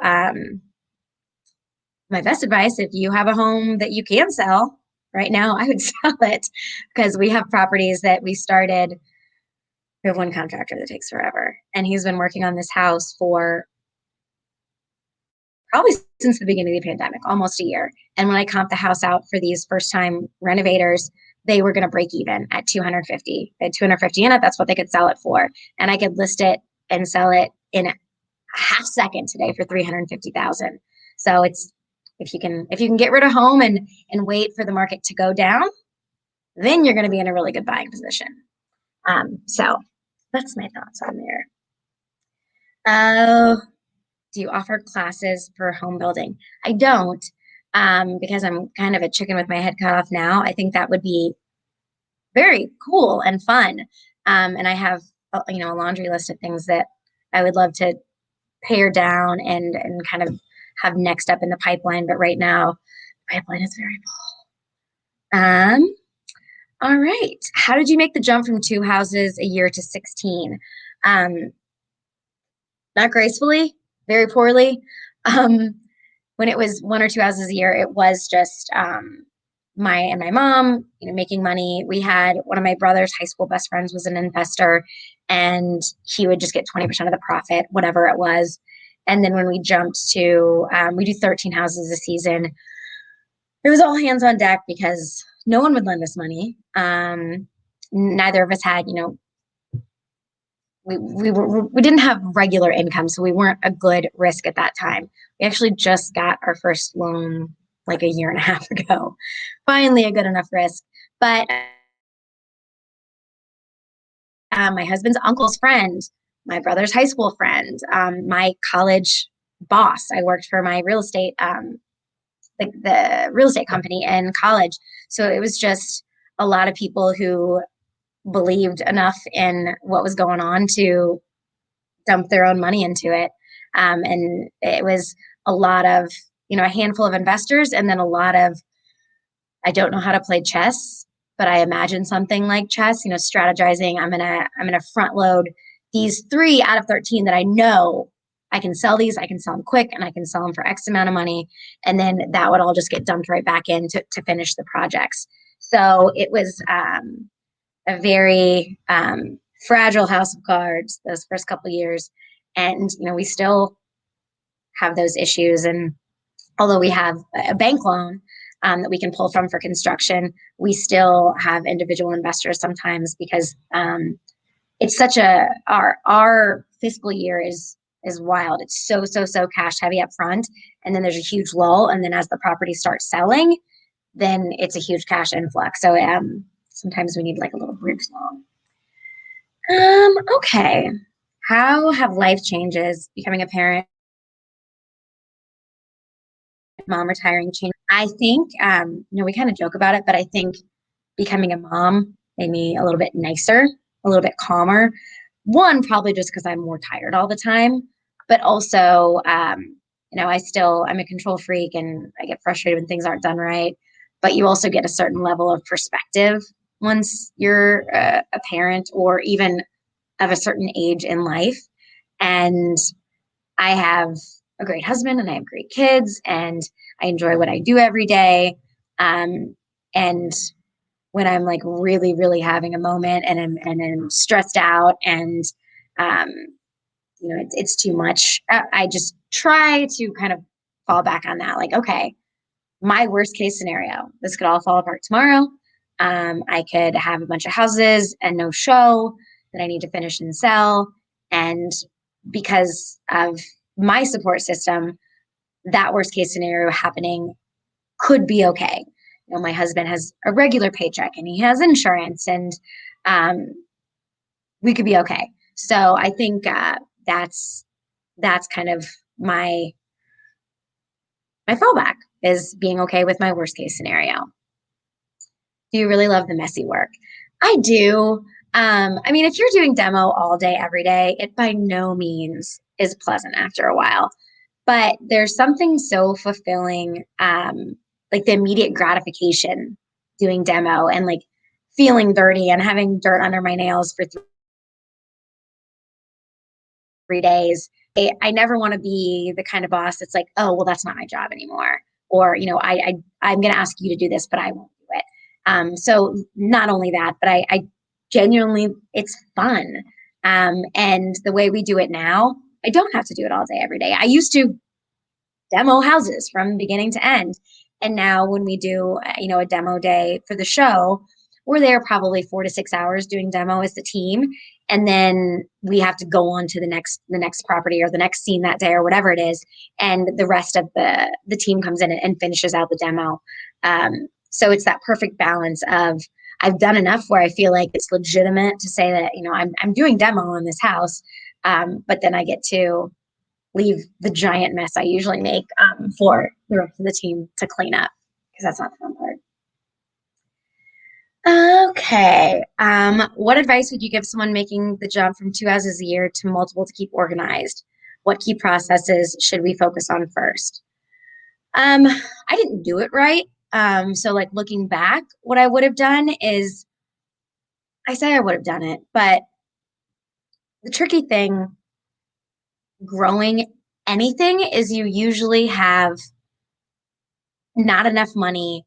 my best advice, if you have a home that you can sell right now, I would sell it, because we have properties that we started. We have one contractor that takes forever, and he's been working on this house for probably since the beginning of the pandemic, almost a year. And when I comped the house out for these first-time renovators, they were going to break even at 250. They had 250 in it. That's what they could sell it for, and I could list it and sell it in a half second today for 350,000. So it's if you can get rid of home and wait for the market to go down, then you're going to be in a really good buying position. So that's my thoughts on there. Do you offer classes for home building? I don't, because I'm kind of a chicken with my head cut off now. I think that would be very cool and fun. And I have, a laundry list of things that I would love to pare down and kind of have next up in the pipeline. But right now, the pipeline is very full. All right. How did you make the jump from 2 houses a year to 16? Not gracefully, very poorly. When it was 1 or 2 houses a year, it was just my mom, making money. We had one of my brother's high school best friends was an investor, and he would just get 20% of the profit, whatever it was. And then when we jumped to, we do 13 houses a season. It was all hands on deck because no one would lend us money. Neither of us had, we didn't have regular income, so we weren't a good risk at that time. We actually just got our first loan like a year and a half ago. Finally, a good enough risk. But my husband's uncle's friend, my brother's high school friend, my college boss. I worked for my real estate, the real estate company in college. So it was just a lot of people who believed enough in what was going on to dump their own money into it. And it was a lot of, a handful of investors, and then a lot of, I don't know how to play chess, but I imagine something like chess, strategizing. I'm gonna front load these 3 out of 13 that I know I can sell these, I can sell them quick, and I can sell them for X amount of money. And then that would all just get dumped right back in to finish the projects. So it was a very fragile house of cards those first couple of years. And, we still have those issues. And although we have a bank loan that we can pull from for construction, we still have individual investors sometimes because it's such our fiscal year is wild. It's so cash heavy up front, and then there's a huge lull, and then as the property starts selling, then it's a huge cash influx. So sometimes we need like a little bridge loan. Okay. How have life changes, becoming a parent, mom retiring, changed? I think, we kind of joke about it, but I think becoming a mom made me a little bit nicer, a little bit calmer. One, probably just because I'm more tired all the time, but also, I'm a control freak and I get frustrated when things aren't done right. But you also get a certain level of perspective once you're a parent or even of a certain age in life. And I have a great husband and I have great kids and I enjoy what I do every day. And when I'm like really, really having a moment and I'm stressed out and, um, it's too much, I just try to kind of fall back on that. Like, okay, my worst case scenario, this could all fall apart tomorrow. I could have a bunch of houses and no show that I need to finish and sell. And because of my support system, that worst case scenario happening could be okay. My husband has a regular paycheck and he has insurance, and um, we could be okay. So I think that's kind of my fallback is being okay with my worst case scenario. Do you really love the messy work? I do. I mean, if you're doing demo all day, every day, it by no means is pleasant after a while. But there's something so fulfilling, like the immediate gratification doing demo and like feeling dirty and having dirt under my nails for 3 days. I never want to be the kind of boss that's like, oh, well, that's not my job anymore. Or, I'm going to ask you to do this, but I won't do it. So not only that, but I genuinely, it's fun. And the way we do it now, I don't have to do it all day, every day. I used to demo houses from beginning to end. And now when we do, a demo day for the show, we're there probably 4 to 6 hours doing demo as the team. And then we have to go on to the next property or the next scene that day or whatever it is. And the rest of the team comes in and finishes out the demo. So it's that perfect balance of I've done enough where I feel like it's legitimate to say that, I'm doing demo on this house. But then I get to leave the giant mess I usually make for the rest of the team to clean up because that's not the fun part. Okay. What advice would you give someone making the jump from 2 houses a year to multiple to keep organized? What key processes should we focus on first? I didn't do it right. So like looking back, what I would have done is I say I would have done it, but the tricky thing growing anything is you usually have not enough money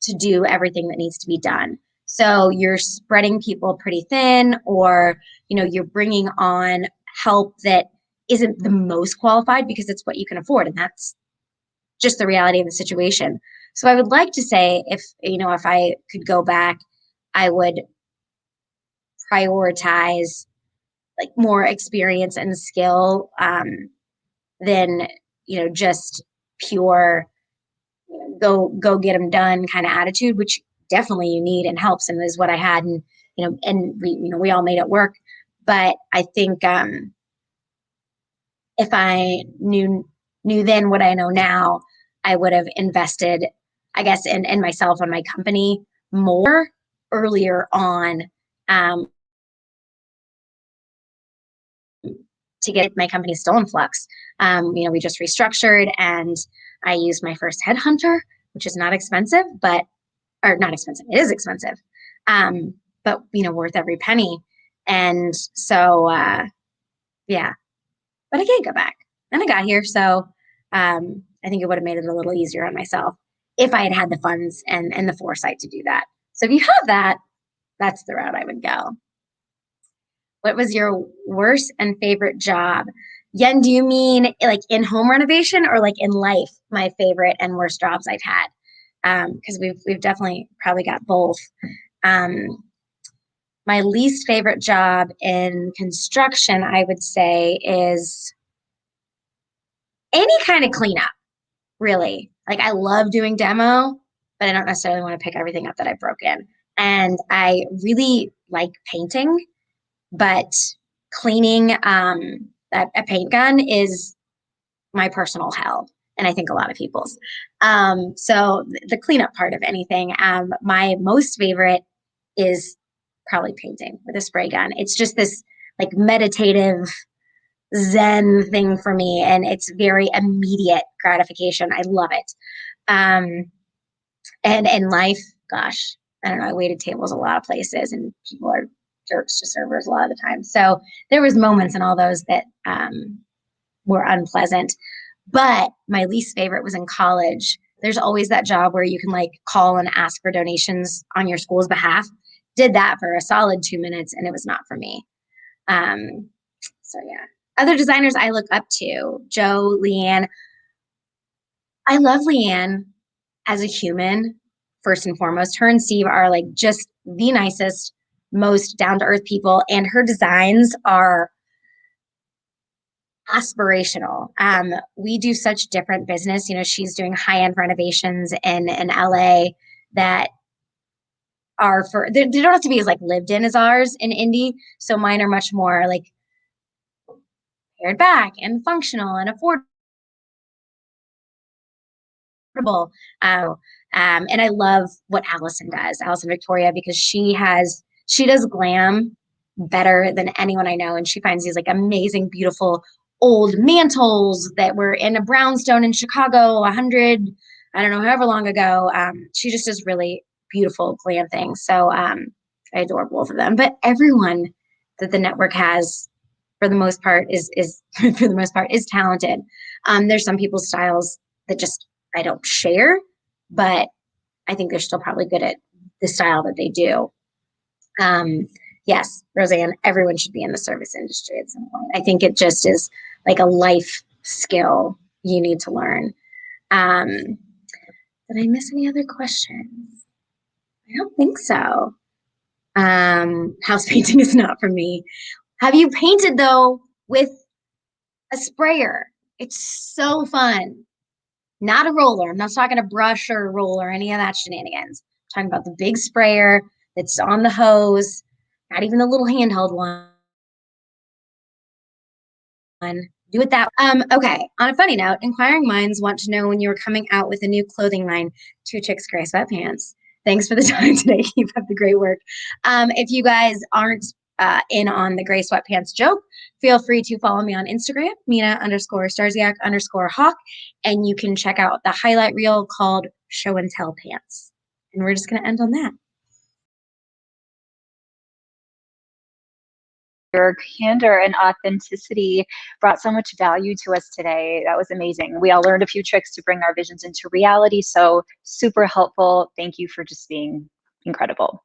to do everything that needs to be done. So you're spreading people pretty thin, or you're bringing on help that isn't the most qualified because it's what you can afford, and that's just the reality of the situation. So I would like to say if I could go back, I would prioritize like more experience and skill than just pure go get them done kind of attitude, which definitely you need and helps and is what I had. And, we all made it work. But I think if I knew then what I know now, I would have invested, I guess, in myself and my company more earlier on, um, to get my company still in flux. We just restructured, and I used my first headhunter, which is not expensive, but or not expensive. It is expensive, but worth every penny. And so, yeah, but I can't go back. And I got here, so I think it would have made it a little easier on myself if I had had the funds and the foresight to do that. So if you have that, that's the route I would go. What was your worst and favorite job? Yen, do you mean like in home renovation or like in life? My favorite and worst jobs I've had, because we've definitely probably got both. Um, my least favorite job in construction, I would say, is any kind of cleanup. Really, like I love doing demo, but I don't necessarily want to pick everything up that I've broken. And I really like painting, but cleaning a paint gun is my personal hell, and I think a lot of people's. So the cleanup part of anything, my most favorite is probably painting with a spray gun. It's just this like meditative zen thing for me, and it's very immediate gratification. I love it. Um, and in life, gosh, I don't know, I waited tables a lot of places, and people are jerks to servers a lot of the time. So there was moments in all those that were unpleasant. But my least favorite was in college. There's always that job where you can like call and ask for donations on your school's behalf. Did that for a solid 2 minutes, and it was not for me. So yeah. Other designers I look up to, Joe, Leanne. I love Leanne as a human, first and foremost. Her and Steve are like just the nicest, most down to earth people, and her designs are aspirational. We do such different business. She's doing high end renovations in LA that are they don't have to be as like lived in as ours in Indy. So mine are much more like pared back and functional and affordable. And I love what Allison does, Allison Victoria, because she does glam better than anyone I know. And she finds these like amazing, beautiful old mantles that were in a brownstone in Chicago 100, I don't know, however long ago. She just does really beautiful glam things. So I adore both of them. But everyone that the network has, for the most part, is for the most part is talented. There's some people's styles that just I don't share, but I think they're still probably good at the style that they do. Yes, Roseanne, everyone should be in the service industry at some point. I think it just is like a life skill you need to learn. Did I miss any other questions? I don't think so. House painting is not for me. Have you painted though with a sprayer? It's so fun. Not a roller. I'm not talking a brush or a roller or any of that shenanigans. I'm talking about the big sprayer that's on the hose, not even the little handheld one. Do it that. Okay. On a funny note, inquiring minds want to know when you are coming out with a new clothing line. Two Chicks Gray Sweatpants. Thanks for the time today. Keep up the great work. If you guys aren't in on the gray sweatpants joke, feel free to follow me on Instagram, Mina_Starsiak_Hawk, and you can check out the highlight reel called Show and Tell Pants. And we're just going to end on that. Your candor and authenticity brought so much value to us today. That was amazing. We all learned a few tricks to bring our visions into reality. So super helpful. Thank you for just being incredible.